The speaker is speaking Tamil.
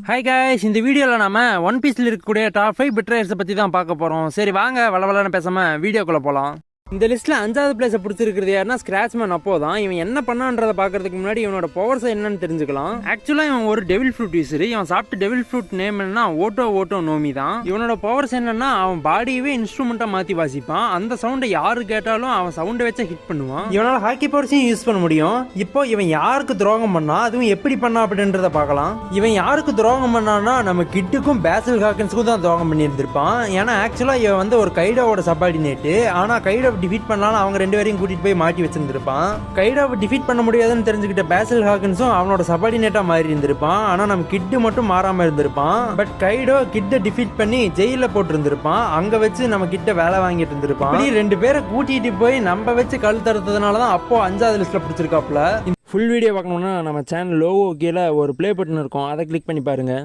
ஹாய் காய்ஸ், இந்த வீடியோவில் நாம ஒன் பீஸில் இருக்கக்கூடிய டாப் 5 பிட்ரேயர்ஸை பற்றி தான் பார்க்க போகிறோம். சரி வாங்க வளவலன்னு பேசாமல் வீடியோக்குள்ளே போகலாம். இந்த லிஸ்ட்டில் 5வது பிளேஸை பிடிச்சிருக்கிறது யாருன்னா ஸ்க்ராட்ச்மேன். அப்போ தான் இவன் என்ன பண்ணான்றதை பார்க்கறதுக்கு முன்னாடி இவனோட பவர்ஸை என்னன்னு தெரிஞ்சுக்கலாம். ஆக்சுவலாக இவன் ஒரு டெவில் ஃப்ரூட் யூஸர். இவன் சாப்பிட்டு டெவில் ஃப்ரூட் நேம் என்னன்னா ஓட்டோ நோமி தான். இவனோட பவர்ஸ் என்னன்னா அவன் பாடியவே இன்ஸ்ட்ருமெண்ட்டாக மாற்றி வாசிப்பான். அந்த சவுண்டை யாரு கேட்டாலும் அவன் சவுண்டை வச்சு ஹிட் பண்ணுவான். இவனோட ஹாக்கி பவர்ஸையும் யூஸ் பண்ண முடியும். இப்போ இவன் யாருக்கு துரோகம் பண்ணா, அதுவும் எப்படி பண்ணா அப்படின்றத பார்க்கலாம். இவன் யாருக்கு துரோகம் பண்ணான்னா நம்ம கிட்டுக்கும் பேசில் ஹாக்கின்ஸுக்கும் தான் துரோகம் பண்ணியிருந்திருப்பான். ஏன்னா ஆக்சுவலாக இவன் வந்து ஒரு கைடோவோட சபார்டினேட்டு. ஆனால் கைடோ டிஃபீட் பண்ணாலும் அவங்க ரெண்டு பேரையும் கூட்டிட்டு போய் மாட்டி வச்சிருந்திருப்பான். கைடாவை டிஃபீட் பண்ண முடியாதுன்னு தெரிஞ்சுக்கிட்ட பேசில் ஹாக்கின்ஸும் அவனோட சபார்டினேட்டா மாறி இருந்திருப்பான். ஆனா நம்ம கிட்டு மட்டும் மாறாம இருந்திருப்பான். பட் கைடோ கிட்ட டிஃபீட் பண்ணி ஜெயில போட்டு இருந்திருப்பான். அங்க வச்சு நம்ம கிட்ட வேலை வாங்கிட்டு இருந்திருப்பான். இப்படி ரெண்டு பேரை கூட்டிட்டு போய் நம்ம வச்சு கல் தடுத்ததுனாலதான் அப்போ 5வது லிஸ்ட்ல பிடிச்சிருக்காப்ல. ஃபுல் வீடியோ பார்க்கணும்னா நம்ம சேனல் லோகோ கீழே ஒரு ப்ளே பட்டன் இருக்கும், அதை கிளிக் பண்ணி பாருங்க.